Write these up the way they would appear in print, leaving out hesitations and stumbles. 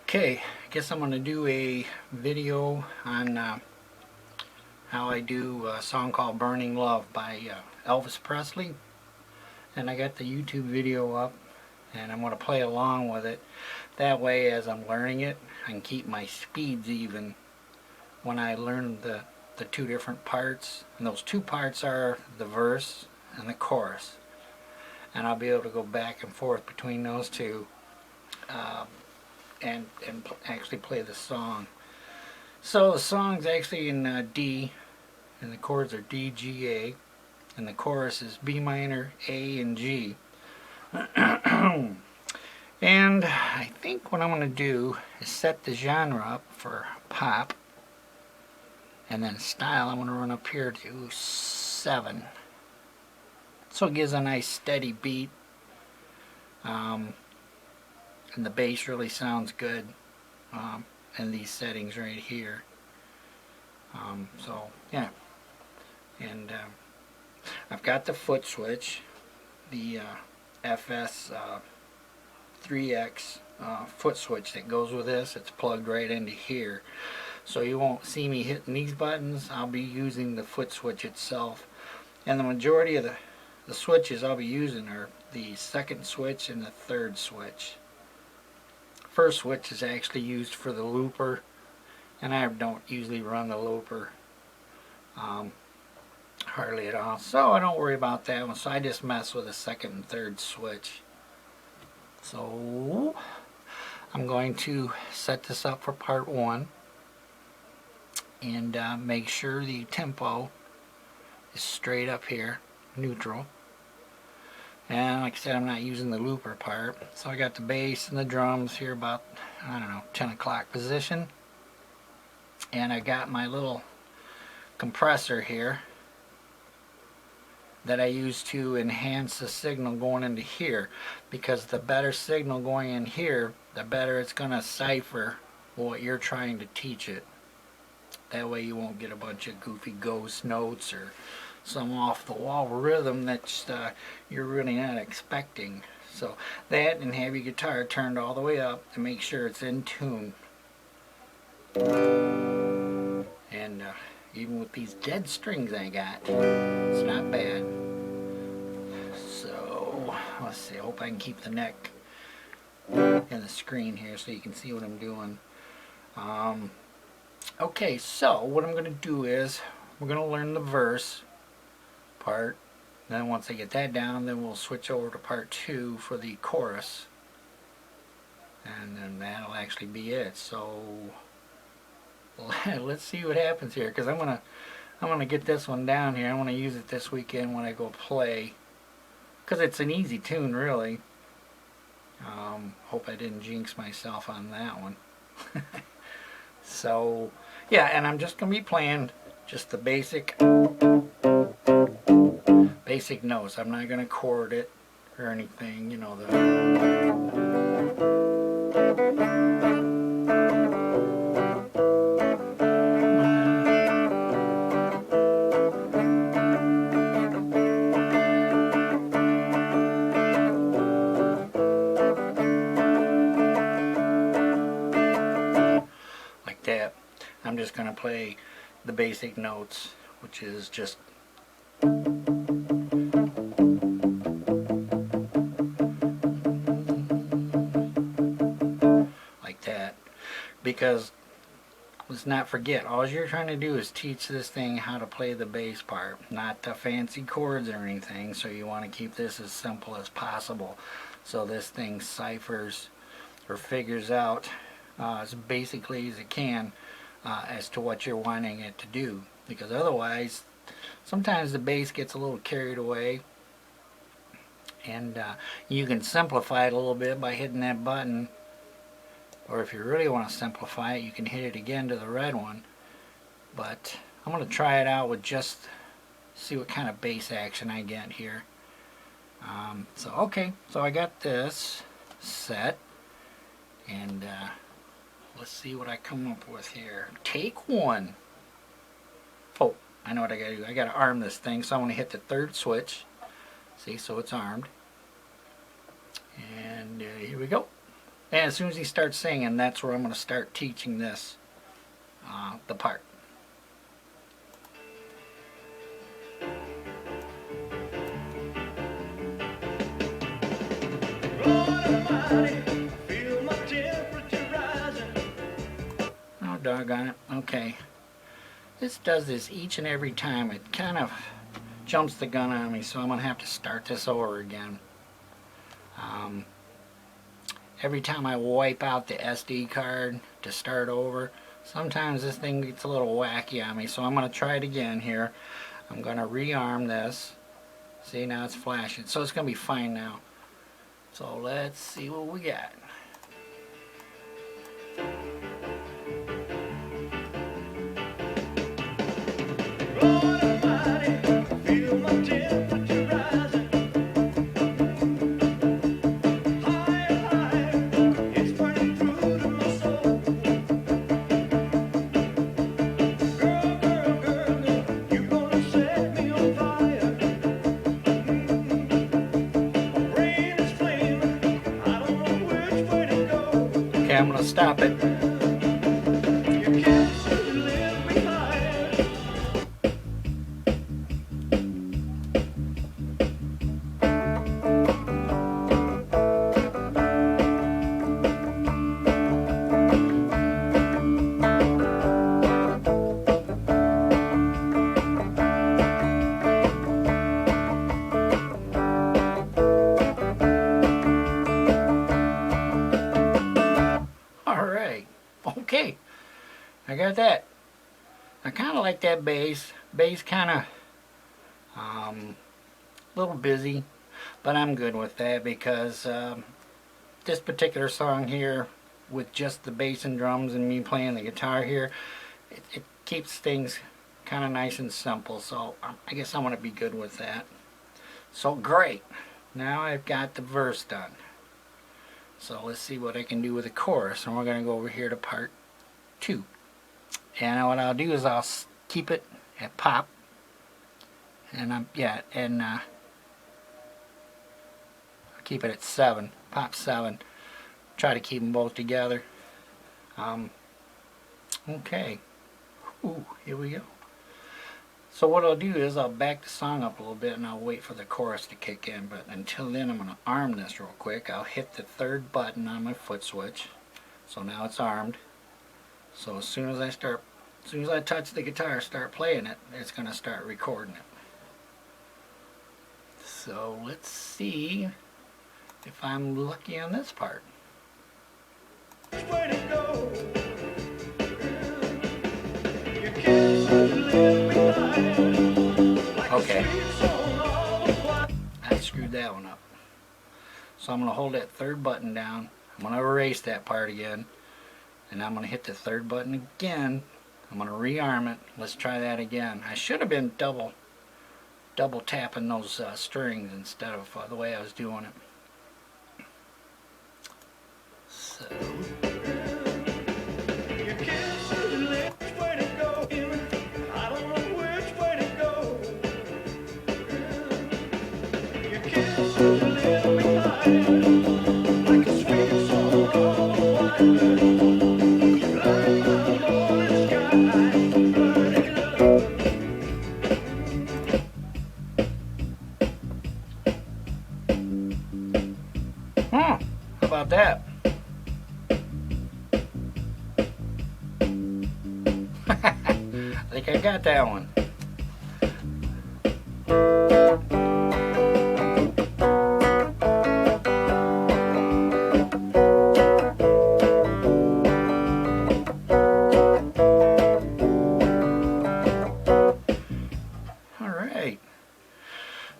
Okay, I guess I'm going to do a video on how I do a song called Burning Love by Elvis Presley. And I got the YouTube video up and I'm going to play along with it. That way, as I'm learning it, I can keep my speeds even when I learn the two different parts. And those two parts are the verse and the chorus. And I'll be able to go back and forth between those two. And actually play the song. So the song's actually in D, and the chords are D, G, A, and the chorus is B minor, A, and G. And I think what I'm going to do is set the genre up for pop, and then style I'm going to run up here to 7. So it gives a nice steady beat. And the bass really sounds good in these settings right here. So yeah, and I've got the foot switch, the FS 3X foot switch that goes with this. It's plugged right into here, so you won't see me hitting these buttons. I'll be using the foot switch itself, and the majority of the switches I'll be using are the second switch and the third switch. First switch is actually used for the looper, and I don't usually run the looper hardly at all, so I don't worry about that one. So I just mess with the second and third switch. So I'm going to set this up for part 1 and make sure the tempo is straight up here, neutral. And like I said, I'm not using the looper part. So I got the bass and the drums here about, I don't know, 10 o'clock position. And I got my little compressor here that I use to enhance the signal going into here. Because the better signal going in here, the better it's going to cipher what you're trying to teach it. That way you won't get a bunch of goofy ghost notes or some off-the-wall rhythm that you're really not expecting. So that, and have your guitar turned all the way up to make sure it's in tune. And even with these dead strings I got, it's not bad. So let's see, I hope I can keep the neck in the screen here so you can see what I'm doing. Okay, so what I'm going to do is we're going to learn the verse part. Then once I get that down, then we'll switch over to part 2 for the chorus, and then that'll actually be it. So let's see what happens here, because I'm gonna get this one down here. I want to use it this weekend when I go play, because it's an easy tune really. Hope I didn't jinx myself on that one. So yeah, and I'm just gonna be playing just the basic notes. I'm not going to chord it or anything, you know, like that. I'm just going to play the basic notes, which is just because let's not forget, all you're trying to do is teach this thing how to play the bass part, not the fancy chords or anything. So you want to keep this as simple as possible, so this thing ciphers or figures out as basically as it can as to what you're wanting it to do. Because otherwise, sometimes the bass gets a little carried away, and you can simplify it a little bit by hitting that button. Or if you really want to simplify it, you can hit it again to the red one. But I'm going to try it out with just see what kind of bass action I get here. So okay, so I got this set, and let's see what I come up with here. Take 1. Oh, I know what I got to do. I got to arm this thing, so I'm going to hit the third switch. See, so it's armed. And here we go. And as soon as he starts singing, that's where I'm going to start teaching this, the part. Oh, doggone it. Okay. This does this each and every time. It kind of jumps the gun on me, so I'm going to have to start this over again. Every time I wipe out the SD card to start over, sometimes this thing gets a little wacky on me, so I'm going to try it again here. I'm going to rearm this. See, now it's flashing, so it's going to be fine now. So let's see what we got. Okay, I'm going to stop it. Okay, I got that. I kind of like that bass. Bass kind of a little busy, but I'm good with that because this particular song here, with just the bass and drums and me playing the guitar here, it keeps things kind of nice and simple. So I guess I'm going to be good with that. So great. Now I've got the verse done. So let's see what I can do with the chorus, and we're going to go over here to part 2. And what I'll do is I'll keep it at pop, and I'll keep it at 7, pop 7. Try to keep them both together. Okay. Ooh, here we go. So what I'll do is I'll back the song up a little bit and I'll wait for the chorus to kick in. But until then, I'm going to arm this real quick. I'll hit the 3rd button on my foot switch. So now it's armed. So as soon as I touch the guitar, start playing it, it's going to start recording it. So let's see if I'm lucky on this part. Okay, I screwed that one up. So I'm going to hold that 3rd button down. I'm going to erase that part again. And I'm going to hit the 3rd button again. I'm going to rearm it. Let's try that again. I should have been double tapping those strings instead of the way I was doing it. So... how about that? I think I got that one. Alright,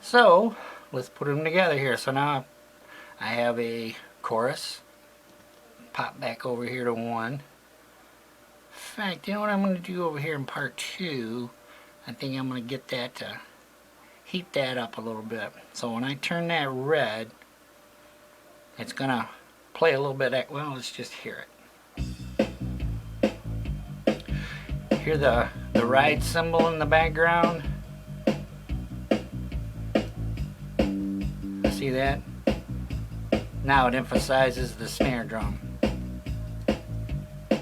so let's put them together here. So now I have a chorus. Pop back over here to 1. In fact, you know what I'm going to do over here in part 2? I think I'm going to get that to heat that up a little bit. So when I turn that red, it's going to play a little bit. Well, let's just hear it. Hear the ride cymbal in the background? See that? Now it emphasizes the snare drum.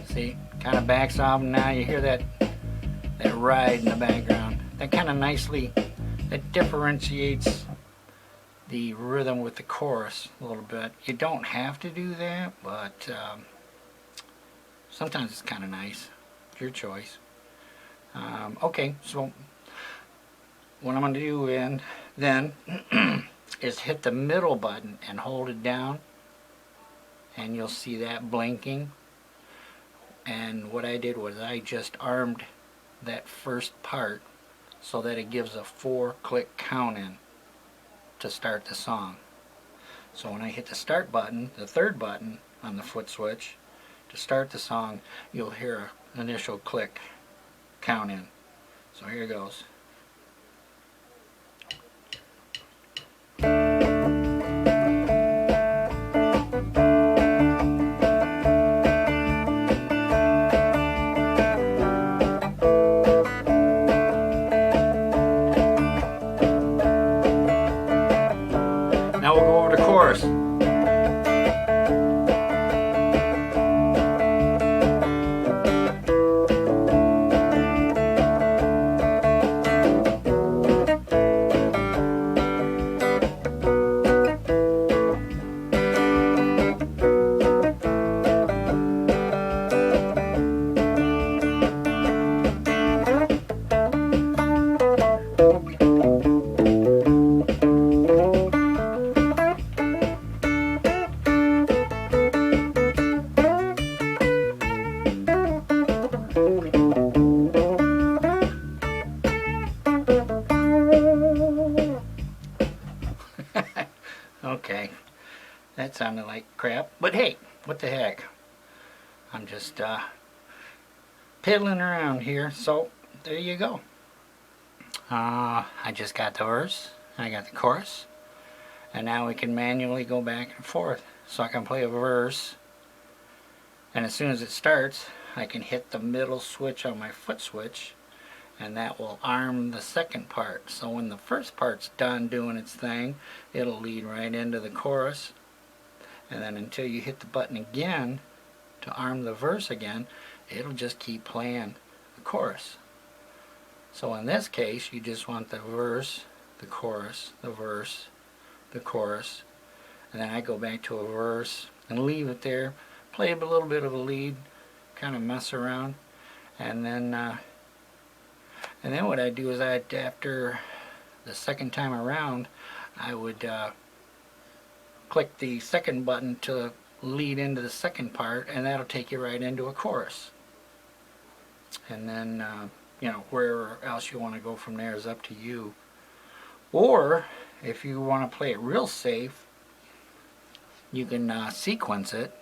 See, kind of backs off, and now you hear that ride in the background. That kind of nicely, that differentiates the rhythm with the chorus a little bit. You don't have to do that, but sometimes it's kind of nice. It's your choice. Okay, so what I'm going to do then is hit the middle button and hold it down, and you'll see that blinking. And what I did was I just armed that first part so that it gives a 4-click count in to start the song. So when I hit the start button, the third button on the foot switch, to start the song, you'll hear an initial click count in. So here it goes. Now we'll go over to chorus. Okay, that sounded like crap, but hey, what the heck. I'm just piddling around here, so there you go. I just got the verse, I got the chorus, and now we can manually go back and forth. So I can play a verse, and as soon as it starts, I can hit the middle switch on my foot switch, and that will arm the second part. So when the first part's done doing its thing, it'll lead right into the chorus, and then until you hit the button again to arm the verse again, it'll just keep playing the chorus. So in this case, you just want the verse, the chorus, the verse, the chorus, and then I go back to a verse and leave it there, play a little bit of a lead, kind of mess around, and then what I do is after the second time around, I would click the second button to lead into the second part, and that'll take you right into a chorus. And then, you know, wherever else you want to go from there is up to you. Or, if you want to play it real safe, you can sequence it,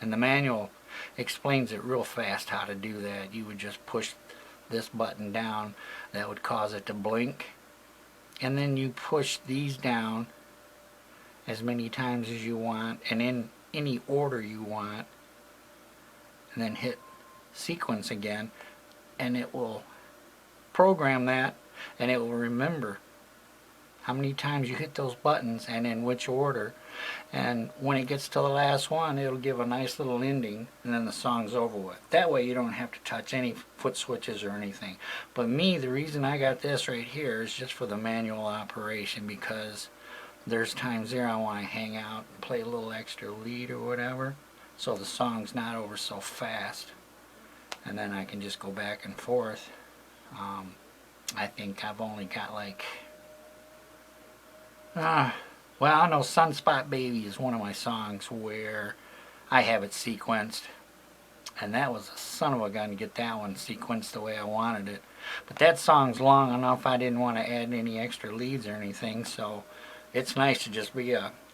and the manual explains it real fast how to do that. You would just push this button down, that would cause it to blink, and then you push these down as many times as you want and in any order you want, and then hit sequence again, and it will program that, and it will remember how many times you hit those buttons and in which order, and when it gets to the last one, it'll give a nice little ending, and then the song's over with. That way you don't have to touch any foot switches or anything. But me, the reason I got this right here is just for the manual operation, because there's times there I want to hang out and play a little extra lead or whatever, so the song's not over so fast, and then I can just go back and forth. I think I've only got like well, I know Sunspot Baby is one of my songs where I have it sequenced, and that was a son of a gun to get that one sequenced the way I wanted it. But that song's long enough, I didn't want to add any extra leads or anything, so it's nice to just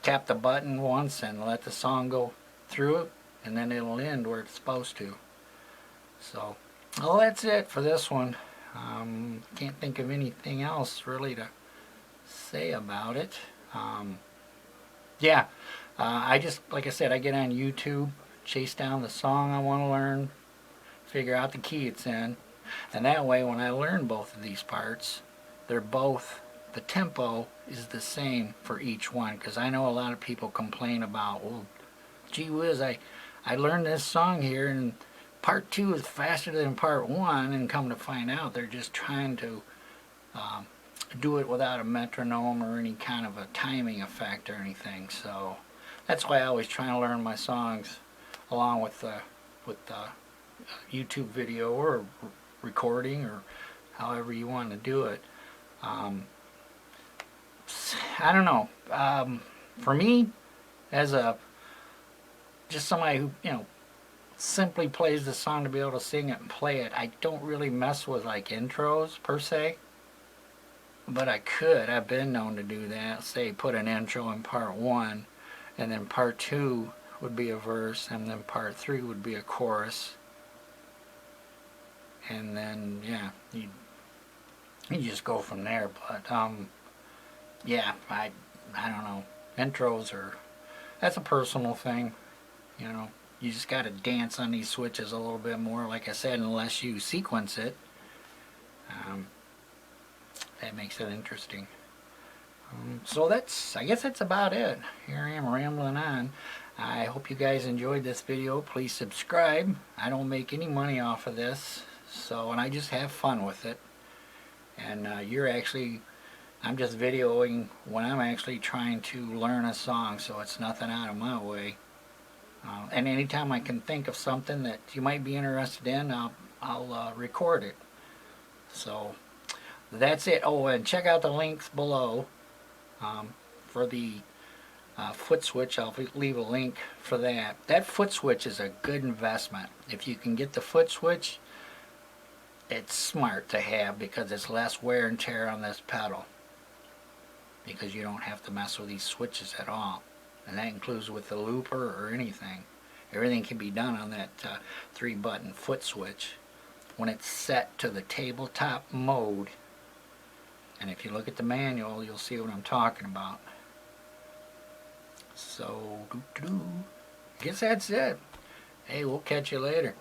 tap the button once and let the song go through it, and then it'll end where it's supposed to. So, well, that's it for this one. Can't think of anything else really to say about it. Yeah, I just, like I said, I get on YouTube, chase down the song I want to learn, figure out the key it's in, and that way when I learn both of these parts, they're both, the tempo is the same for each one, because I know a lot of people complain about, well, gee whiz, I learned this song here and part 2 is faster than part 1, and come to find out they're just trying to do it without a metronome or any kind of a timing effect or anything. So that's why I always try to learn my songs along with the YouTube video or recording, or however you want to do it. I don't know. For me, as just somebody who, simply plays the song to be able to sing it and play it, I don't really mess with like intros per se. But I've been known to do that. Say put an intro in part 1, and then part 2 would be a verse, and then part 3 would be a chorus. And then, yeah, you just go from there. But, yeah, I don't know. Intros that's a personal thing, You just got to dance on these switches a little bit more, like I said, unless you sequence it. That makes it interesting. So I guess that's about it. Here I am rambling on. I hope you guys enjoyed this video. Please subscribe. I don't make any money off of this, and I just have fun with it. And I'm just videoing when I'm actually trying to learn a song, so it's nothing out of my way. And anytime I can think of something that you might be interested in, I'll record it. So that's it. Oh, and check out the links below for the foot switch. I'll leave a link for that. That foot switch is a good investment. If you can get the foot switch, it's smart to have, because it's less wear and tear on this pedal, because you don't have to mess with these switches at all. And that includes with the looper or anything. Everything can be done on that 3-button foot switch when it's set to the tabletop mode. And if you look at the manual, you'll see what I'm talking about. So, I guess that's it. Hey, we'll catch you later.